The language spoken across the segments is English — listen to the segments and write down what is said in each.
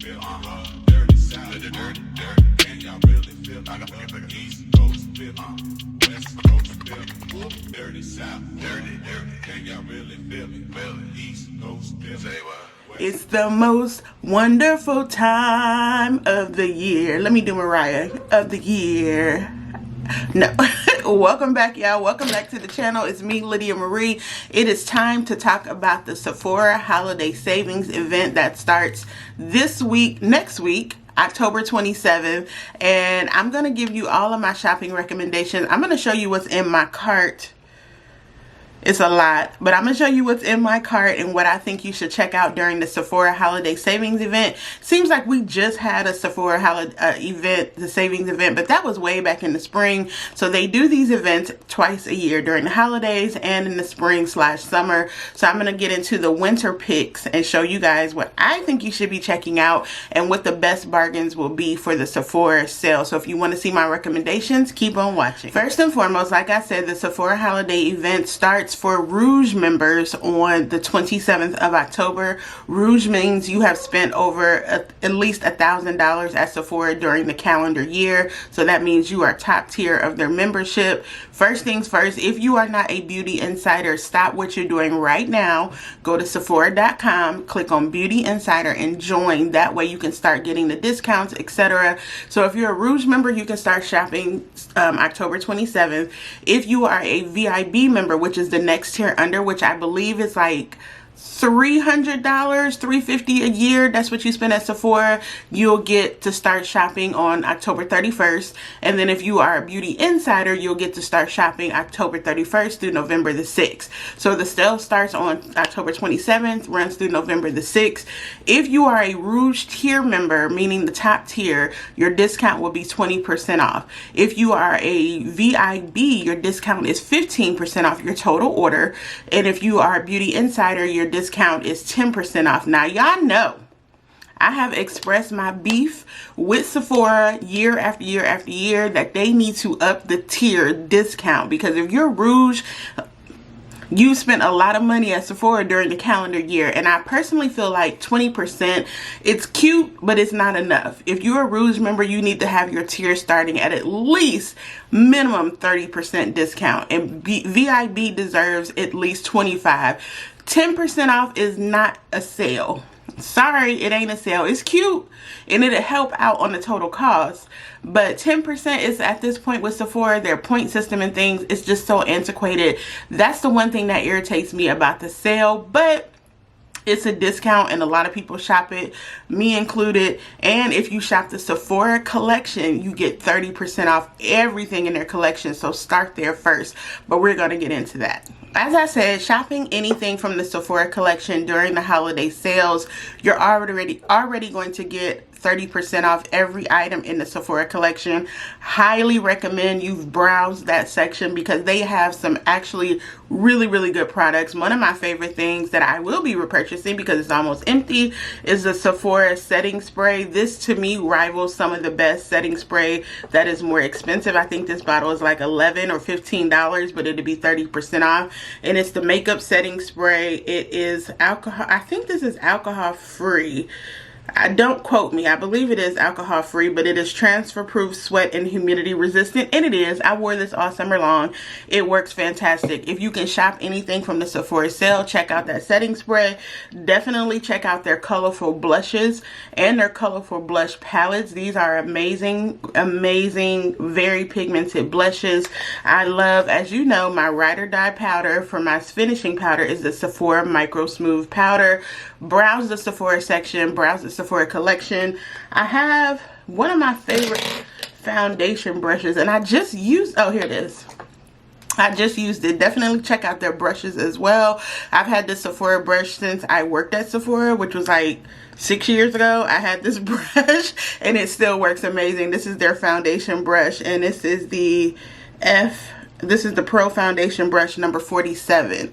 Dirty South, dirty, can y'all really feel? I got the East Coast feel, West Coast feel. Dirty South, dirty, can y'all really feel me? East Coast feel. Say what? It's the most wonderful time of the year. Let me do Mariah. Of the year. No. Welcome back, y'all. Welcome back to the channel. It's me, Lydia Marie. It is time to talk about the Sephora Holiday Savings event that starts this week, next week, October 27th. And I'm going to give you all of my shopping recommendations. I'm going to show you what's in my cart. It's a lot, but I'm going to show you what's in my cart and what I think you should check out during the Sephora Holiday Savings event. Seems like we just had a Sephora holiday event, the savings event, but that was way back in the spring. So they do these events twice a year during the holidays and in the spring/summer. So I'm going to get into the winter picks and show you guys what I think you should be checking out and what the best bargains will be for the Sephora sale. So if you want to see my recommendations, keep on watching. First and foremost, like I said, the Sephora Holiday event starts for Rouge members on the 27th of October. Rouge means you have spent over at least $1,000 at Sephora during the calendar year. So that means you are top tier of their membership. First things first, if you are not a beauty insider, stop what you're doing right now. Go to Sephora.com, click on Beauty Insider and join. That way you can start getting the discounts, etc. So if you're a Rouge member, you can start shopping October 27th. If you are a VIB member, which is the next tier under, which I believe is like $300, $350 a year, that's what you spend at Sephora, you'll get to start shopping on October 31st. And then if you are a beauty insider, you'll get to start shopping October 31st through November the 6th. So the sale starts on October 27th, runs through November the 6th. If you are a Rouge tier member, meaning the top tier, your discount will be 20% off. If you are a VIB, your discount is 15% off your total order. And if you are a beauty insider, your discount is 10% off. Now, y'all know I have expressed my beef with Sephora year after year after year that they need to up the tier discount, because if you're Rouge, you spent a lot of money at Sephora during the calendar year, and I personally feel like 20%, it's cute, but it's not enough. If you're a Rouge member, you need to have your tier starting at least minimum 30% discount, and VIB deserves at least 25%. 10% off is not a sale. Sorry, it ain't a sale. It's cute and it'll help out on the total cost, but 10% is, at this point with Sephora, their point system and things, it's just so antiquated. That's the one thing that irritates me about the sale, but it's a discount and a lot of people shop it, me included. And if you shop the Sephora collection, you get 30% off everything in their collection. So start there first, but we're going to get into that. As I said, shopping anything from the Sephora collection during the holiday sales, you're already going to get 30% off every item in the Sephora collection. Highly recommend you've browsed that section because they have some actually really good products. One of my favorite things that I will be repurchasing because it's almost empty is the Sephora setting spray. This to me rivals some of the best setting spray that is more expensive. I think this bottle is like $11 or $15, but it'll be 30% off. And it's the makeup setting spray. It is alcohol. I think this is alcohol free. Don't quote me. I believe it is alcohol free, but it is transfer proof, sweat and humidity resistant, and it is. I wore this all summer long. It works fantastic. If you can shop anything from the Sephora sale, check out that setting spray. Definitely check out their colorful blushes and their colorful blush palettes. These are amazing, very pigmented blushes. I love, as you know, my ride or die powder for my finishing powder is the Sephora Micro Smooth Powder. Browse the Sephora section, browse the Sephora collection. I have one of my favorite foundation brushes, and I just used, oh, here it is. I just used it. Definitely check out their brushes as well. I've had this Sephora brush since I worked at Sephora, which was like 6 years ago. I had this brush and it still works amazing. This is their foundation brush, and this is the Pro Foundation Brush number 47.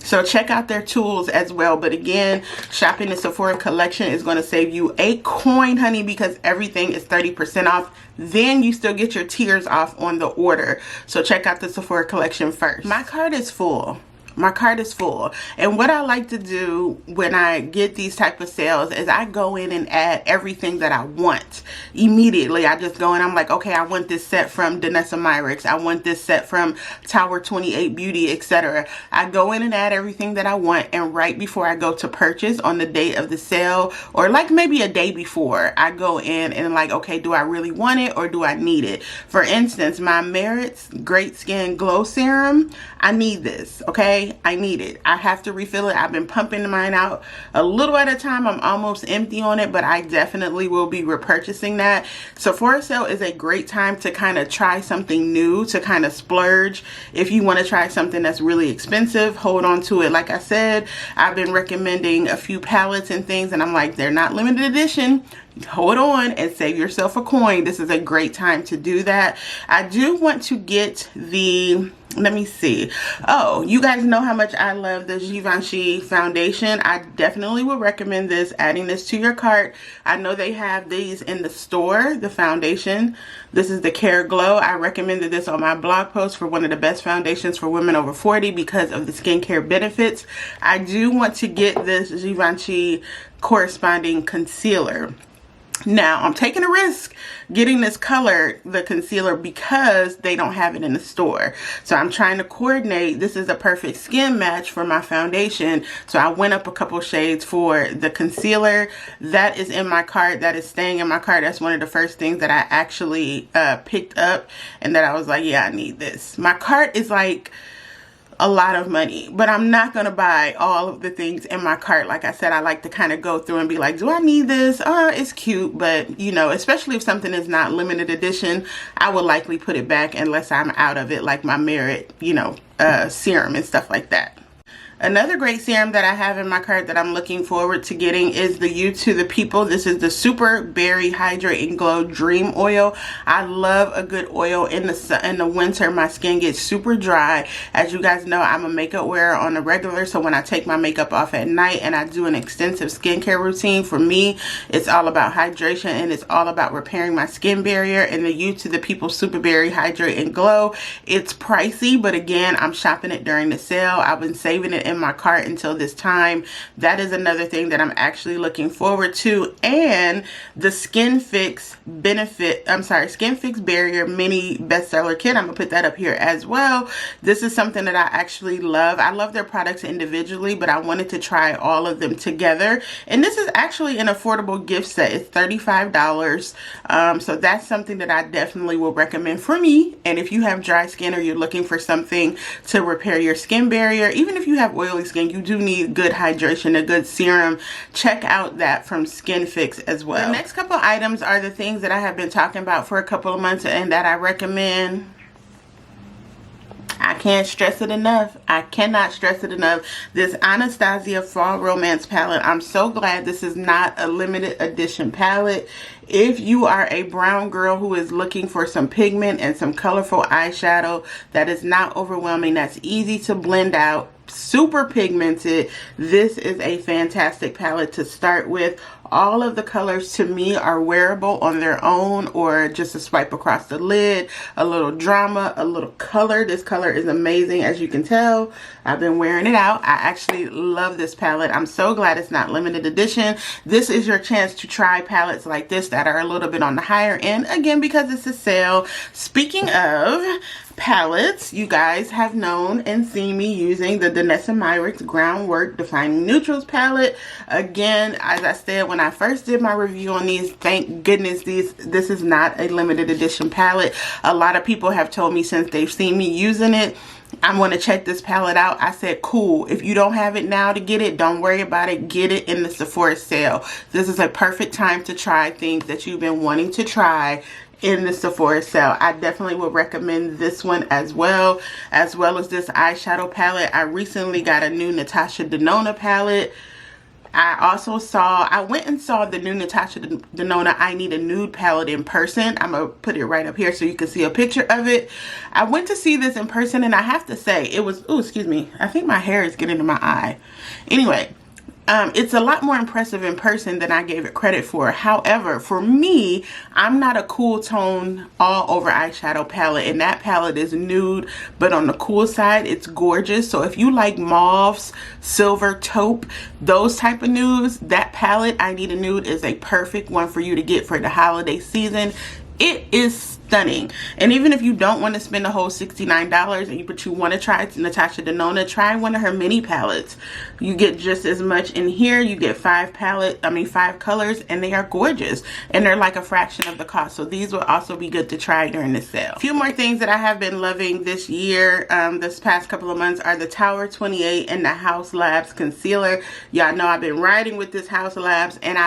So check out their tools as well. But again, shopping the Sephora collection is going to save you a coin, honey, because everything is 30% off. Then you still get your tiers off on the order. So check out the Sephora collection first. My cart is full. My cart is full. And what I like to do when I get these type of sales is I go in and add everything that I want immediately. I just go in, I'm like, okay, I want this set from Danessa Myricks, I want this set from Tower 28 Beauty, etc. I go in and add everything that I want, and right before I go to purchase on the day of the sale, or like maybe a day before, I go in and like, okay, do I really want it or do I need it? For instance, my Merit's Great Skin Glow Serum, I need this, okay? I need it. I have to refill it. I've been pumping mine out a little at a time. I'm almost empty on it, but I definitely will be repurchasing that. Sephora sale is a great time to kind of try something new, to kind of splurge. If you want to try something that's really expensive, hold on to it. Like I said, I've been recommending a few palettes and things, and I'm like, they're not limited edition. Hold on and save yourself a coin. This is a great time to do that. I do want to get the, let me see. Oh, you guys know how much I love the Givenchy foundation. I definitely would recommend this, adding this to your cart. I know they have these in the store, the foundation. This is the Care Glow. I recommended this on my blog post for one of the best foundations for women over 40 because of the skincare benefits. I do want to get this Givenchy corresponding concealer. Now, I'm taking a risk getting this color, the concealer, because they don't have it in the store. So I'm trying to coordinate. This is a perfect skin match for my foundation. So I went up a couple shades for the concealer. That is in my cart. That is staying in my cart. That's one of the first things that I actually picked up, and that I was like, yeah, I need this. My cart is like a lot of money, but I'm not gonna buy all of the things in my cart. Like I said, I like to kind of go through and be like, do I need this? It's cute, but you know, especially if something is not limited edition, I will likely put it back unless I'm out of it, like my Merit, you know, serum and stuff like that. Another great serum that I have in my cart that I'm looking forward to getting is the You to the People. This is the Super Berry Hydrate and Glow Dream Oil. I love a good oil in the winter. My skin gets super dry. As you guys know, I'm a makeup wearer on the regular, so when I take my makeup off at night and I do an extensive skincare routine, for me, it's all about hydration and it's all about repairing my skin barrier. And the You to the People Super Berry Hydrate and Glow, it's pricey, but again, I'm shopping it during the sale. I've been saving it in my cart until this time. That is another thing that I'm actually looking forward to. And the Skin Fix Barrier Mini Bestseller Kit, I'm gonna put that up here as well. This is something that I actually love. I love their products individually, but I wanted to try all of them together. And this is actually an affordable gift set. It's $35. So that's something that I definitely will recommend for me. And if you have dry skin or you're looking for something to repair your skin barrier, even if you have oily skin, you do need good hydration, a good serum. Check out that from Skin Fix as well. The next couple items are the things that I have been talking about for a couple of months and that I recommend. I can't stress it enough. I cannot stress it enough. This Anastasia Fall Romance palette. I'm so glad this is not a limited edition palette. If you are a brown girl who is looking for some pigment and some colorful eyeshadow that is not overwhelming, that's easy to blend out, super pigmented, this is a fantastic palette to start with. All of the colors to me are wearable on their own or just a swipe across the lid. A little drama, a little color. This color is amazing, as you can tell. I've been wearing it out. I actually love this palette. I'm so glad it's not limited edition. This is your chance to try palettes like this that are a little bit on the higher end, again, because it's a sale. Speaking of palettes, you guys have known and seen me using the Danessa Myricks Groundwork Defining Neutrals palette. Again, as I said when I first did my review on these, thank goodness this is not a limited edition palette. A lot of people have told me since they've seen me using it, I'm going to check this palette out. I said, cool. If you don't have it now to get it, don't worry about it. Get it in the Sephora sale. This is a perfect time to try things that you've been wanting to try in the Sephora sale. I definitely would recommend this one as well as this eyeshadow palette. I recently got a new Natasha Denona palette. I went and saw the new Natasha Denona I Need a Nude palette in person. I'm going to put it right up here so you can see a picture of it. I went to see this in person and I have to say it was, oh, excuse me. I think my hair is getting in my eye. Anyway, It's a lot more impressive in person than I gave it credit for. However, for me, I'm not a cool tone all over eyeshadow palette, and that palette is nude, but on the cool side, it's gorgeous. So if you like mauves, silver, taupe, those type of nudes, that palette, I Need a Nude, is a perfect one for you to get for the holiday season. It is stunning. And even if you don't want to spend the whole $69 but you want to try Natasha Denona, try one of her mini palettes. You get just as much in here. You get 5 colors, and they are gorgeous, and they're like a fraction of the cost. So these will also be good to try during the sale. A few more things that I have been loving this year, this past couple of months, are the Tower 28 and the Haus Labs concealer. Y'all know I've been riding with this Haus Labs, and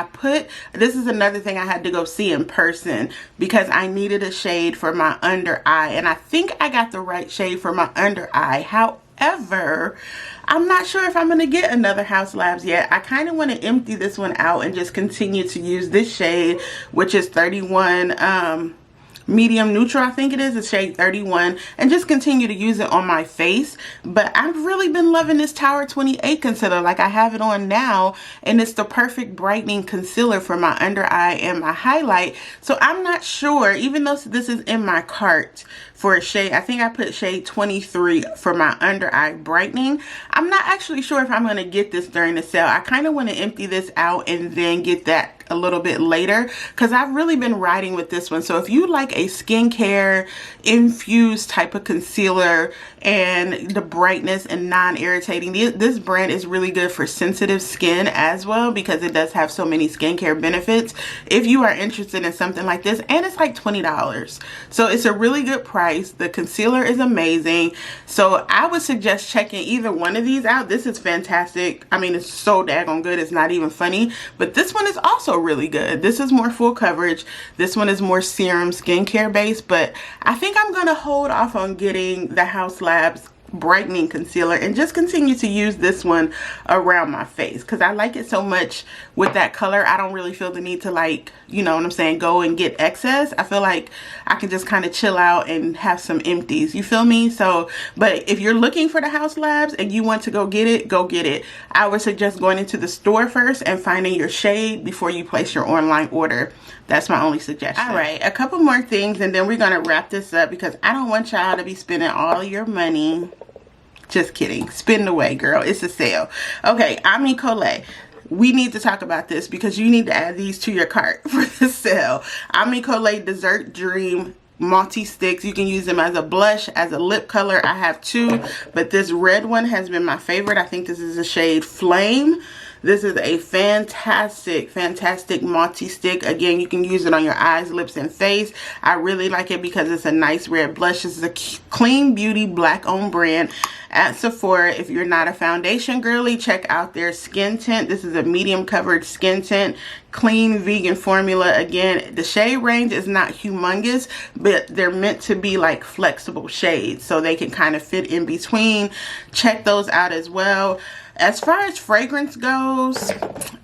this is another thing I had to go see in person because I needed a shade for my under eye, and I think I got the right shade for my under eye. However, I'm not sure if I'm going to get another Haus Labs yet. I kind of want to empty this one out and just continue to use this shade, which is 31 medium neutral, I think it is. It's shade 31, and just continue to use it on my face. But I've really been loving this Tower 28 concealer. Like, I have it on now, and it's the perfect brightening concealer for my under eye and my highlight. So I'm not sure, even though this is in my cart for a shade, I think I put shade 23 for my under eye brightening. I'm not actually sure if I'm going to get this during the sale. I kind of want to empty this out and then get that a little bit later, because I've really been riding with this one. So if you like a skincare infused type of concealer and the brightness and non-irritating, this brand is really good for sensitive skin as well, because it does have so many skincare benefits. If you are interested in something like this, and it's like $20, so it's a really good price. The concealer is amazing, so I would suggest checking either one of these out. This is fantastic. I mean, it's so daggone good, it's not even funny. But this one is also really good. This is more full coverage. This one is more serum skincare based, but I think I'm gonna hold off on getting the Haus Labs brightening concealer and just continue to use this one around my face, because I like it so much with that color. I don't really feel the need to, like, you know what I'm saying, go and get excess. I feel like I can just kind of chill out and have some empties, you feel me? So, but if you're looking for the Haus Labs and you want to go get it, go get it. I would suggest going into the store first and finding your shade before you place your online order. That's my only suggestion. All right, a couple more things, and then we're gonna wrap this up, because I don't want y'all to be spending all your money. Just kidding. Spend away, girl. It's a sale. Okay, Ami Collet. We need to talk about this because you need to add these to your cart for the sale. Ami Collet Dessert Dream multi-sticks. You can use them as a blush, as a lip color. I have 2, but this red one has been my favorite. I think this is the shade Flame. This is a fantastic multi-stick. Again, you can use it on your eyes, lips, and face. I really like it because it's a nice red blush. This is a clean beauty black-owned brand at Sephora. If you're not a foundation girly, check out their skin tint. This is a medium coverage skin tint, clean vegan formula. Again, the shade range is not humongous, but they're meant to be like flexible shades, so they can kind of fit in between. Check those out as well. As far as fragrance goes,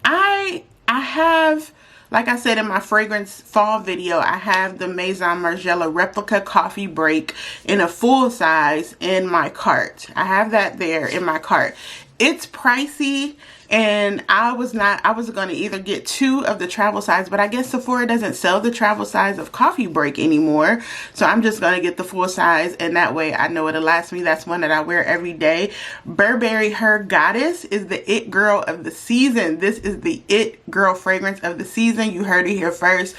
I have, like I said in my fragrance fall video, I have the Maison Margiela Replica Coffee Break in a full size in my cart. I have that there in my cart. It's pricey, and I was going to either get 2 of the travel size, but I guess Sephora doesn't sell the travel size of Coffee Break anymore. So I'm just going to get the full size, and that way I know it'll last me. That's one that I wear every day. Burberry Her Goddess is the it girl of the season. This is the it girl fragrance of the season. You heard it here first.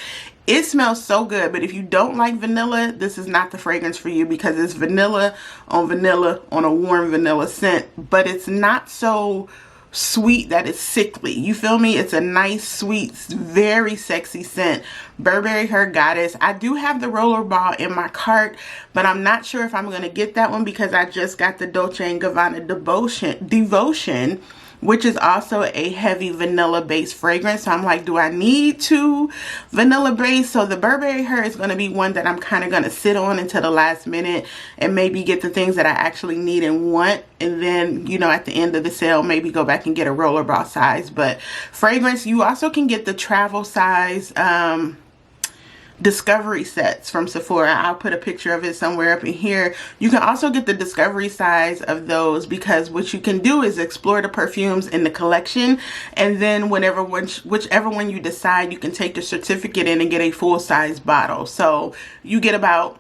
It smells so good, but if you don't like vanilla, this is not the fragrance for you, because it's vanilla on a warm vanilla scent, but it's not so sweet that it's sickly. You feel me? It's a nice, sweet, very sexy scent. Burberry Her Goddess. I do have the Rollerball in my cart, but I'm not sure if I'm going to get that one because I just got the Dolce & Gabbana Devotion, which is also a heavy vanilla based fragrance. So I'm like, do I need 2 vanilla based? So the Burberry Her is going to be one that I'm kind of going to sit on until the last minute and maybe get the things that I actually need and want. And then, you know, at the end of the sale, maybe go back and get a Rollerball size. But fragrance, you also can get the travel size discovery sets from Sephora. I'll put a picture of it somewhere up in here. You can also get the discovery size of those, because what you can do is explore the perfumes in the collection, and then whichever one you decide, you can take the certificate in and get a full size bottle. So you get about,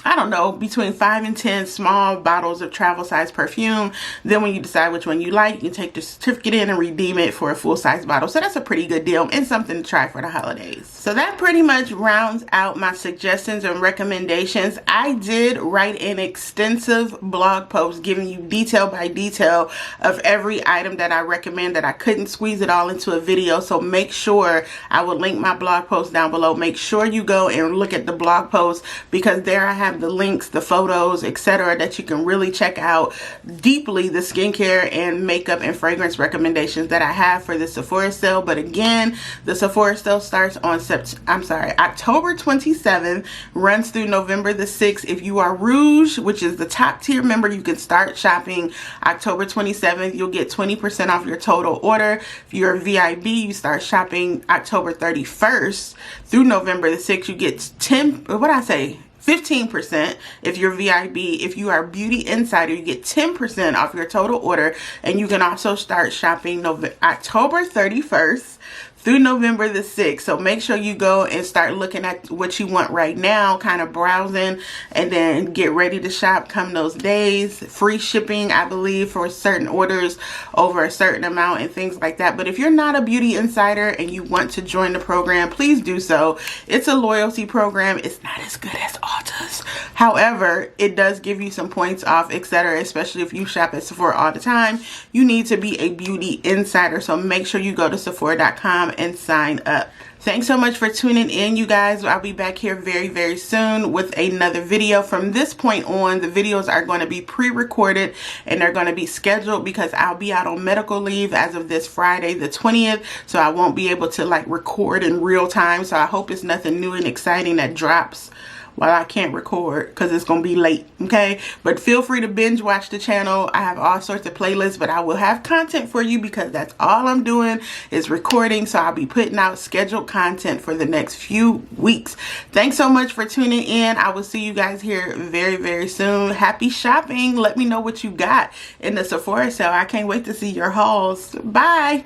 I don't know, between 5 and 10 small bottles of travel size perfume. Then when you decide which one you like, you can take the certificate in and redeem it for a full size bottle. So that's a pretty good deal and something to try for the holidays. So that pretty much rounds out my suggestions and recommendations. I did write an extensive blog post giving you detail by detail of every item that I recommend, that I couldn't squeeze it all into a video. So make sure, I will link my blog post down below. Make sure you go and look at the blog post, because there I have the links, the photos, etc., that you can really check out deeply the skincare and makeup and fragrance recommendations that I have for the Sephora sale. But again, the Sephora sale starts on October 27th, runs through November the 6th. If you are Rouge, which is the top tier member, you can start shopping October 27th. You'll get 20% off your total order. If you're a VIB, you start shopping October 31st through November the 6th. You get 15%. If you're VIB. If you are Beauty Insider, you get 10% off your total order. And you can also start shopping October 31st through November the 6th. So make sure you go and start looking at what you want right now, kind of browsing, and then get ready to shop come those days. Free shipping, I believe, for certain orders over a certain amount and things like that. But if you're not a Beauty Insider and you want to join the program, please do so. It's a loyalty program. It's not as good as Ulta's. However, it does give you some points off, etc., especially if you shop at Sephora all the time. You need to be a Beauty Insider. So make sure you go to Sephora.com and sign up. Thanks so much for tuning in, you guys. I'll be back here very soon with another video. From this point on, the videos are going to be pre-recorded and they're going to be scheduled, because I'll be out on medical leave as of this Friday the 20th, so I won't be able to like record in real time. So I hope it's nothing new and exciting that drops while I can't record, because it's gonna be late, okay? But feel free to binge watch the channel. I have all sorts of playlists, but I will have content for you, because that's all I'm doing is recording. So I'll be putting out scheduled content for the next few weeks. Thanks so much for tuning in. I will see you guys here very soon. Happy shopping. Let me know what you got in the Sephora sale. I can't wait to see your hauls. Bye.